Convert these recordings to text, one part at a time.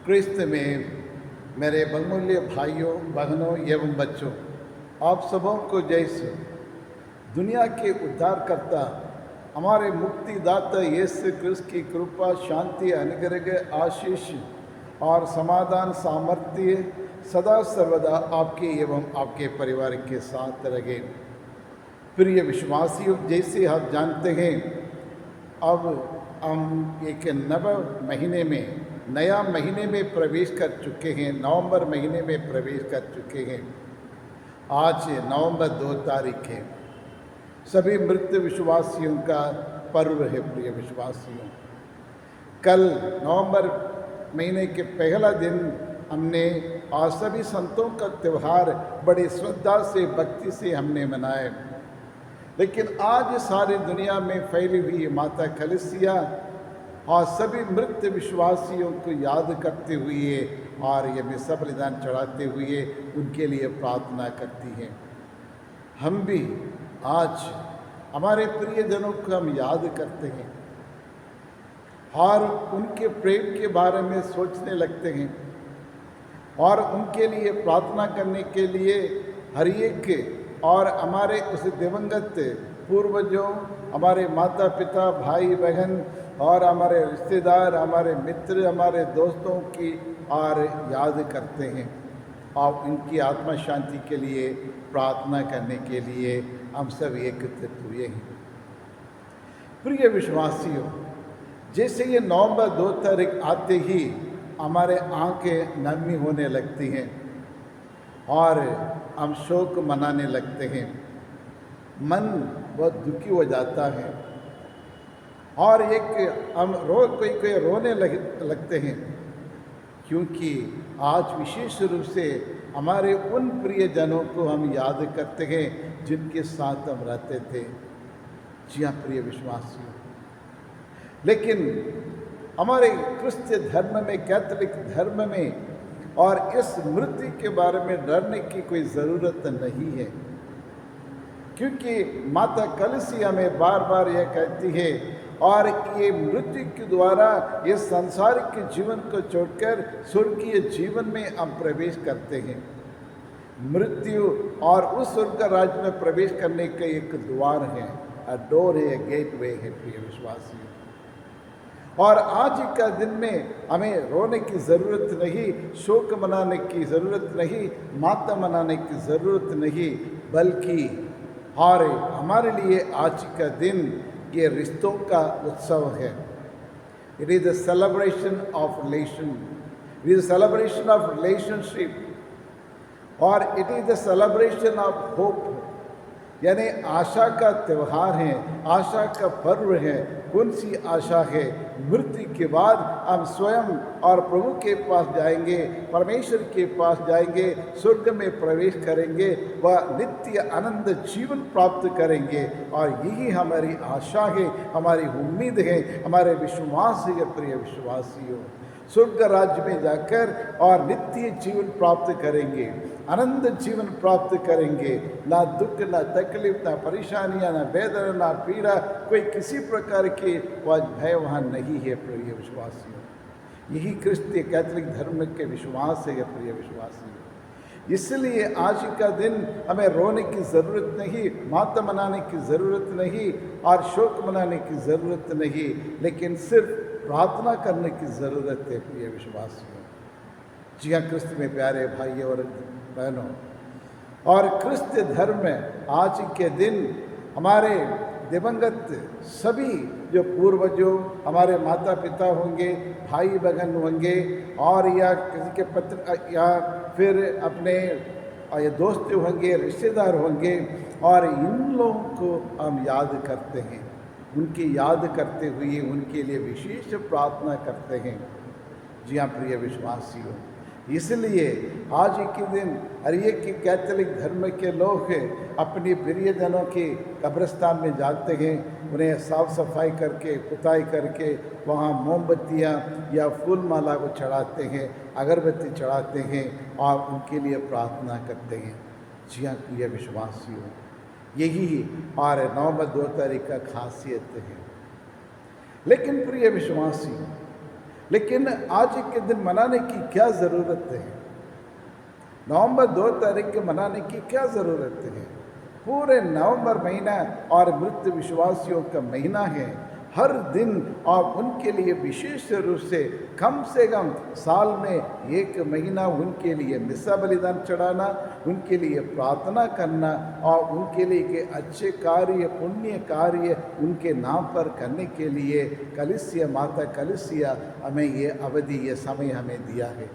क्रिस्त में मेरे बहुमूल्य भाइयों, बहनों एवं बच्चों, आप सबों को जैसे दुनिया के उद्धारकर्ता हमारे मुक्तिदाता यीशु क्रिस्त की कृपा, शांति, अनुग्रह, आशीष और समाधान, सामर्थ्य सदा सर्वदा आपके एवं आपके परिवार के साथ रहे। प्रिय विश्वासियों, जैसे आप जानते हैं, अब हम एक नया महीने में प्रवेश कर चुके हैं। नवंबर महीने में प्रवेश कर चुके हैं। आज नवंबर 2 तारीख है। सभी मृत विश्वासियों का पर्व है। प्रिय विश्वासियों, कल नवंबर महीने के पहला दिन हमने और सभी संतों का त्यौहार बड़ी श्रद्धा से, भक्ति से हमने मनाए। लेकिन आज सारी दुनिया में फैली हुई माता कलीसिया और सभी मृत विश्वासियों को याद करते हुए और ये में सब बलिदान चढ़ाते हुए उनके लिए प्रार्थना करती है। हम भी आज हमारे प्रियजनों को हम याद करते हैं और उनके प्रेम के बारे में सोचने लगते हैं और उनके लिए प्रार्थना करने के लिए हर एक और हमारे उस दिवंगत पूर्वजों, हमारे माता पिता, भाई बहन और हमारे रिश्तेदार, हमारे मित्र, हमारे दोस्तों की और याद करते हैं और उनकी आत्मा शांति के लिए प्रार्थना करने के लिए हम सब एकत्रित हुए हैं। प्रिय विश्वासियों, जैसे ये नवंबर 2 तारीख आते ही हमारे आंखें नमी होने लगती हैं और हम शोक मनाने लगते हैं। मन बहुत दुखी हो जाता है और हम कोई रोने लगते हैं, क्योंकि आज विशेष रूप से हमारे उन प्रियजनों को हम याद करते हैं जिनके साथ हम रहते थे। जी हाँ प्रिय विश्वासियों, लेकिन हमारे क्रिश्चियन धर्म में, कैथोलिक धर्म में और इस मृत्यु के बारे में डरने की कोई ज़रूरत नहीं है, क्योंकि माता कलीसिया में बार बार यह कहती है और ये मृत्यु के द्वारा ये सांसारिक जीवन को छोड़कर स्वर्गीय जीवन में हम प्रवेश करते हैं। मृत्यु और उस स्वर्ग राज्य में प्रवेश करने का एक द्वार है, डोर है, गेटवे है। प्रिय विश्वासियों, और आज का दिन में हमें रोने की ज़रूरत नहीं, शोक मनाने की ज़रूरत नहीं, मातम मनाने की ज़रूरत नहीं, बल्कि हमारे लिए आज का दिन ये रिश्तों का उत्सव है। It is the celebration of relation, it is the celebration of relationship और it is the celebration of hope, यानी आशा का त्यौहार है, आशा का पर्व है। कौन सी आशा है? मृत्यु के बाद हम स्वयं और प्रभु के पास जाएंगे, परमेश्वर के पास जाएंगे, स्वर्ग में प्रवेश करेंगे, वह नित्य आनंद जीवन प्राप्त करेंगे। और यही हमारी आशा है, हमारी उम्मीद है, हमारे विश्वास है। प्रिय विश्वासियों, स्वर्ग राज्य में जाकर और नित्य जीवन प्राप्त करेंगे, आनंद जीवन प्राप्त करेंगे। ना दुख, ना तकलीफ, ना परेशानियां, ना वेदना, ना पीड़ा, कोई किसी प्रकार की भय वहाँ नहीं है। प्रिय विश्वासियों, यही क्रिस्तीय कैथोलिक धर्म के विश्वास है। प्रिय विश्वासियों, इसलिए आज का दिन हमें रोने की ज़रूरत नहीं, मातम मनाने की ज़रूरत नहीं और शोक मनाने की ज़रूरत नहीं, लेकिन सिर्फ प्रार्थना करने की ज़रूरत है। प्रिय विश्वासियों, जी हाँ क्रिस्त में प्यारे भाइयों और बहनों, और क्रिस्त धर्म में आज के दिन हमारे दिवंगत सभी जो पूर्वजों, हमारे माता पिता होंगे, भाई बहन होंगे और या किसी के पत्र या फिर अपने ये दोस्त होंगे, रिश्तेदार होंगे, और इन लोगों को हम याद करते हैं। उनकी याद करते हुए उनके लिए विशेष प्रार्थना करते हैं। जी हाँ प्रिय विश्वासियों, इसलिए आज के दिन हर एक कैथोलिक धर्म के लोग अपनी प्रियजनों के कब्रिस्तान में जाते हैं, उन्हें साफ सफाई करके, पुताई करके वहाँ मोमबत्तियाँ या फूल माला को चढ़ाते हैं, अगरबत्ती चढ़ाते हैं और उनके लिए प्रार्थना करते हैं। जी हाँ प्रिय विश्वासियों, यही और नवंबर 2 तारीख का खासियत है। लेकिन प्रिय विश्वासियों, लेकिन आज के दिन मनाने की क्या ज़रूरत है? नवंबर 2 तारीख के मनाने की क्या ज़रूरत है? पूरे नवंबर महीना और मृत विश्वासियों का महीना है। हर दिन और उनके लिए विशेष रूप से कम साल में एक महीना उनके लिए मिस्सा बलिदान चढ़ाना, उनके लिए प्रार्थना करना और उनके लिए के अच्छे कार्य, पुण्य कार्य उनके नाम पर करने के लिए कलीसिया, माता कलीसिया हमें ये अवधि, ये समय हमें दिया है।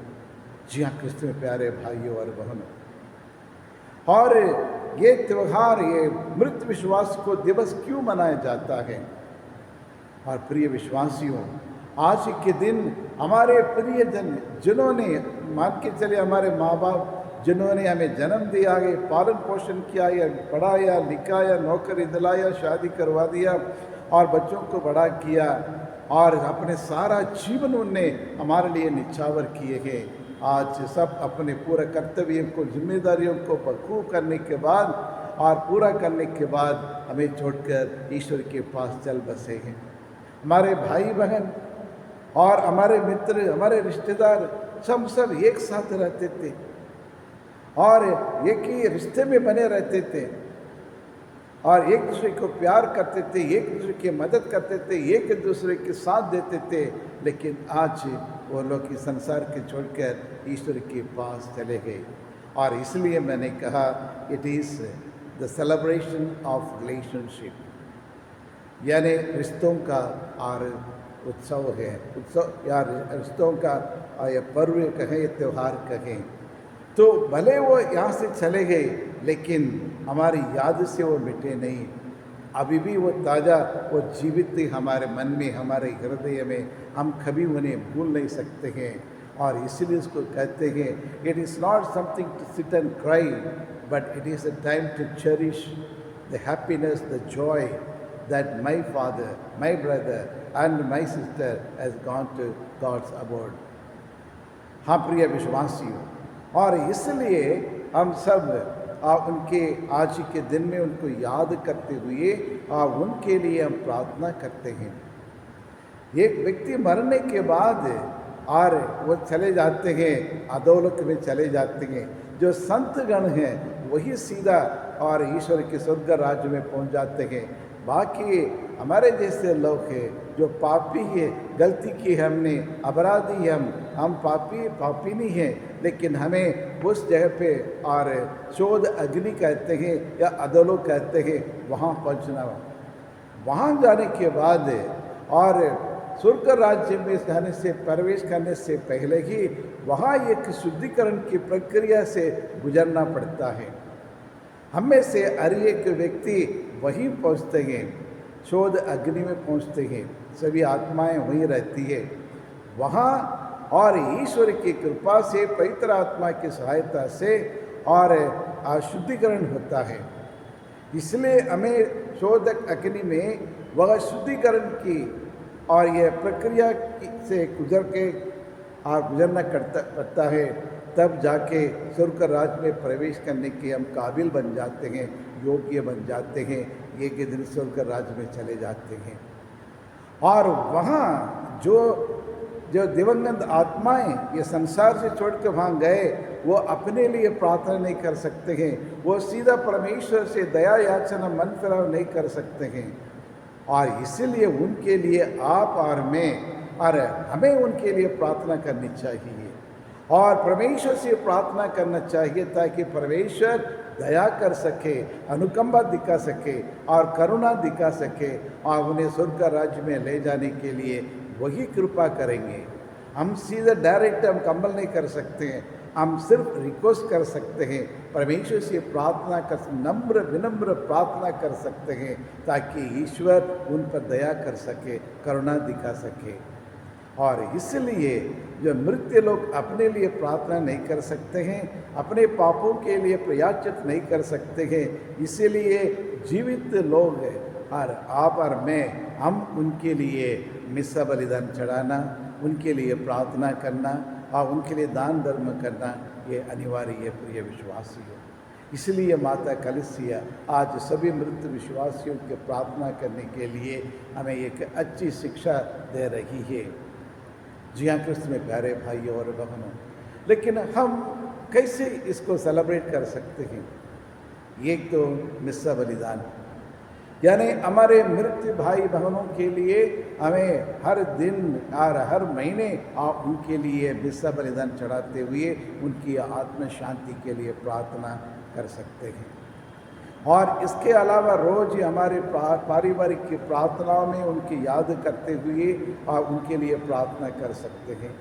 जी हाँ क्रिस्त में प्यारे भाइयों और बहनों, और ये त्यौहार, ये मृत विश्वास को दिवस क्यों मनाया जाता है? और प्रिय विश्वासियों, आज के दिन हमारे प्रियजन जिन्होंने, मान के चले हमारे माँ बाप जिन्होंने हमें जन्म दिया है, पालन पोषण किया या पढ़ाया लिखाया, नौकरी दिलाया, शादी करवा दिया और बच्चों को बड़ा किया और अपने सारा जीवन उनने हमारे लिए निछावर किए हैं। आज सब अपने पूरे कर्तव्यों को, जिम्मेदारियों को बखूब करने के बाद और पूरा करने के बाद हमें छोड़कर ईश्वर के पास चल बसे हैं। हमारे भाई बहन और हमारे मित्र, हमारे रिश्तेदार सब एक साथ रहते थे और एक ही रिश्ते में बने रहते थे और एक दूसरे को प्यार करते थे, एक दूसरे की मदद करते थे, एक दूसरे के साथ देते थे। लेकिन आज वो लोग इस संसार के छोड़कर ईश्वर के पास चले गए। और इसलिए मैंने कहा it is the celebration of relationship, यानी रिश्तों का और उत्सव है, उत्सव या रिश्तों का ये पर्व कहें, ये त्यौहार कहें। तो भले वो यहाँ से चले गए लेकिन हमारी याद से वो मिटे नहीं, अभी भी वो ताज़ा, वो जीवित हमारे मन में, हमारे हृदय में, हम कभी उन्हें भूल नहीं सकते हैं। और इसलिए उसको कहते हैं it is not something to sit and cry, but it is a time to cherish the happiness, the joy that my father, my brother and my sister has gone to God's abode। हाँ प्रिय विश्वासियों, और इसलिए हम सब उनके आज के दिन में उनको याद करते हुए उनके लिए हम प्रार्थना करते हैं। एक व्यक्ति मरने के बाद और वो चले जाते हैं, अधोलोक में चले जाते हैं। जो संत गण हैं वही सीधा और ईश्वर के स्वर्ग राज्य में पहुंच जाते हैं। बाकी हमारे जैसे लोग हैं जो पापी है, गलती की हमने, अपराधी हम पापी नहीं हैं, लेकिन हमें उस जगह पे और शोध अग्नि कहते हैं या अधोलोक कहते हैं, वहाँ पहुँचना। वहाँ जाने के बाद और स्वर्ग राज्य में जाने से, प्रवेश करने से पहले ही वहाँ एक शुद्धिकरण की प्रक्रिया से गुजरना पड़ता है। हमें से हर एक व्यक्ति वहीं पहुँचते हैं, शोध अग्नि में पहुँचते हैं, सभी आत्माएं वहीं रहती है वहाँ, और ईश्वर की कृपा से, पवित्र आत्मा की सहायता से और शुद्धिकरण होता है। इसलिए हमें शोधक अग्नि में वह शुद्धिकरण की और यह प्रक्रिया से गुजरना पड़ता है, तब जाके स्वर्ग राज्य में प्रवेश करने के हम काबिल बन जाते हैं, योग्य बन जाते हैं, एक दिन स्वर्ग राज्य में चले जाते हैं। और वहाँ जो दिवंगत आत्माएं ये संसार से छोड़ के वहाँ गए, वो अपने लिए प्रार्थना नहीं कर सकते हैं, वो सीधा परमेश्वर से दया याचना, मन फिराव नहीं कर सकते हैं। और इसीलिए उनके लिए आप और मैं और हमें उनके लिए प्रार्थना करनी चाहिए और परमेश्वर से प्रार्थना करना चाहिए, ताकि परमेश्वर दया कर सके, अनुकंपा दिखा सके और करुणा दिखा सके और उन्हें स्वर्ग राज्य में ले जाने के लिए वही कृपा करेंगे। हम सीधे डायरेक्ट हम कंपल नहीं कर सकते हैं, हम सिर्फ रिक्वेस्ट कर सकते हैं, परमेश्वर से प्रार्थना कर, नम्र विनम्र प्रार्थना कर सकते हैं, ताकि ईश्वर उन पर दया कर सके, करुणा दिखा सके। और इसलिए जो मृत्यु लोग अपने लिए प्रार्थना नहीं कर सकते हैं, अपने पापों के लिए प्रायश्चित नहीं कर सकते हैं, इसीलिए जीवित लोग और आप और मैं, हम उनके लिए मिस्सा बलिदान चढ़ाना, उनके लिए प्रार्थना करना और उनके लिए दान धर्म करना ये अनिवार्य है प्रिय विश्वासियों। इसलिए माता कलीसिया आज सभी मृत विश्वासियों के प्रार्थना करने के लिए हमें एक अच्छी शिक्षा दे रही है। जी हाँ, क्रिस्त में प्यारे भाइयों और बहनों, लेकिन हम कैसे इसको सेलिब्रेट कर सकते हैं? एक तो मिस्सा बलिदान, यानी हमारे मृत भाई बहनों के लिए हमें हर दिन और हर महीने आप उनके लिए मिस्सा बलिदान चढ़ाते हुए उनकी आत्म शांति के लिए प्रार्थना कर सकते हैं। और इसके अलावा रोज ही हमारे पारिवारिक की प्रार्थनाओं में उनकी याद करते हुए आप उनके लिए प्रार्थना कर सकते हैं।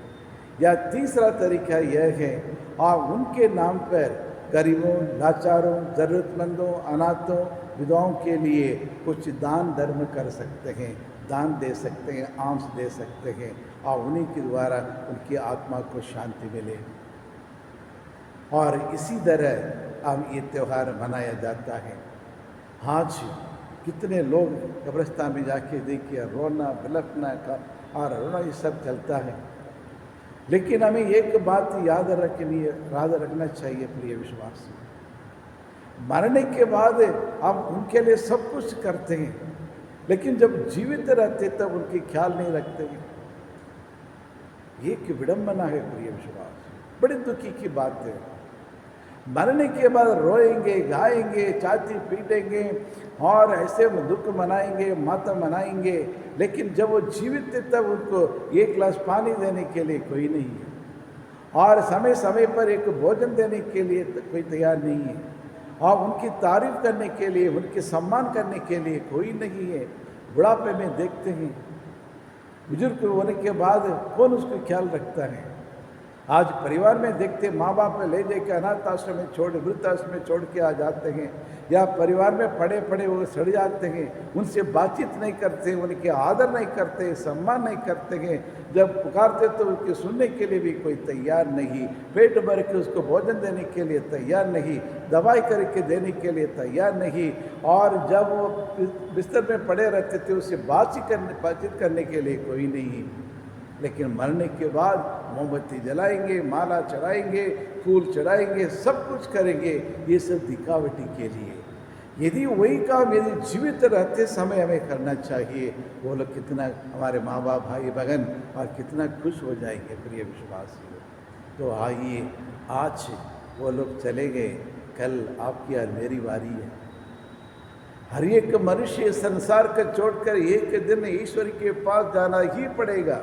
या तीसरा तरीका यह है, आप उनके नाम पर गरीबों, लाचारों, ज़रूरतमंदों, अनाथों, विधवाओं के लिए कुछ दान धर्म कर सकते हैं, दान दे सकते हैं, आंस दे सकते हैं और उन्हीं के द्वारा उनकी आत्मा को शांति मिले। और इसी तरह अब ये त्यौहार मनाया जाता है। आज कितने लोग कब्रिस्तान में जाके देखिए रोना बिलखना का और रोना ये सब चलता है, लेकिन हमें एक बात याद रखना चाहिए प्रिय विश्वासी, मरने के बाद हम उनके लिए सब कुछ करते हैं, लेकिन जब जीवित रहते तब उनकी ख्याल नहीं रखते हैं। ये एक विडंबना है प्रिय विश्वासी, बड़ी दुखी की बात है। मरने के बाद रोएंगे, गाएंगे, छाती पीटेंगे और ऐसे दुख मनाएंगे, मातम मनाएंगे, लेकिन जब वो जीवित थे तब उनको एक गिलास पानी देने के लिए कोई नहीं है और समय समय पर एक भोजन देने के लिए कोई तैयार नहीं है और उनकी तारीफ करने के लिए, उनके सम्मान करने के लिए कोई नहीं है। बुढ़ापे में देखते हैं, बुजुर्ग होने के बाद कौन उसको ख्याल रखता है। आज परिवार में देखते माँ बाप में ले जाकर अनाथ आश्रम में छोड़, वृद्धाश्रम में छोड़ के आ जाते हैं, या परिवार में पड़े पड़े वो सड़ जाते हैं, उनसे बातचीत नहीं करते, उनके आदर नहीं करते, सम्मान नहीं करते हैं। जब पुकारते तो उसके सुनने के लिए भी कोई तैयार नहीं, पेट भर के उसको भोजन देने के लिए तैयार नहीं, दवाई करके देने के लिए तैयार नहीं, और जब वो बिस्तर में पड़े रहते थे उससे बातचीत करने के लिए कोई नहीं। लेकिन मरने के बाद मोमबत्ती जलाएंगे, माला चढ़ाएंगे, फूल चढ़ाएंगे, सब कुछ करेंगे, ये सब दिखावटी के लिए। यदि वही काम यदि जीवित रहते समय हमें करना चाहिए, वो लोग कितना, हमारे माँ बाप, भाई बहन, और कितना खुश हो जाएंगे प्रिय विश्वासियों। तो आइए, आज वो लोग चले गए, कल आपकी और मेरी बारी है। हर एक मनुष्य संसार को छोड़कर एक दिन ईश्वर के पास जाना ही पड़ेगा।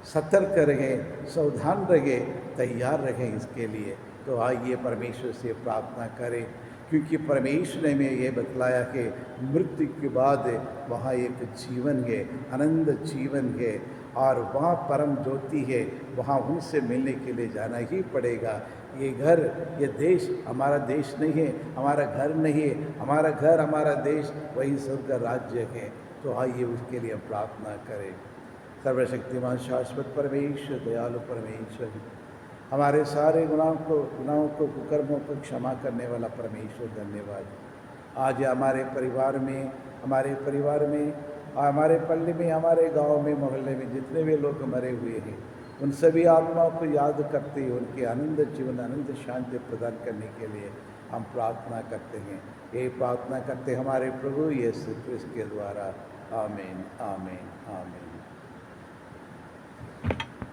सतर्क रहें, सावधान रहें, तैयार रहें इसके लिए। तो आइए परमेश्वर से प्रार्थना करें, क्योंकि परमेश्वर ने हमें ये बतलाया कि मृत्यु के बाद वहाँ एक जीवन है, आनंद जीवन है, और वहाँ परम ज्योति है, वहाँ उनसे मिलने के लिए जाना ही पड़ेगा। ये घर, ये देश हमारा देश नहीं है, हमारा घर नहीं है, हमारा घर, हमारा देश वही स्वर्ग राज्य है। तो आइए उसके लिए हम प्रार्थना करें। सर्वशक्तिमान शाश्वत परमेश्वर, दयालु परमेश्वर, हमारे सारे गुनाहों को कुकर्मों को क्षमा करने वाला परमेश्वर, धन्यवाद। आज हमारे परिवार में, हमारे पल्ले में, हमारे गांव में, मोहल्ले में जितने भी लोग मरे हुए हैं, उन सभी आत्माओं को याद करते हुए उनके आनंद जीवन, आनंद शांति प्रदान करने के लिए हम प्रार्थना करते हैं। ये प्रार्थना करते हमारे प्रभु यीशु क्रिस्त के द्वारा। आमीन, आमीन, आमीन।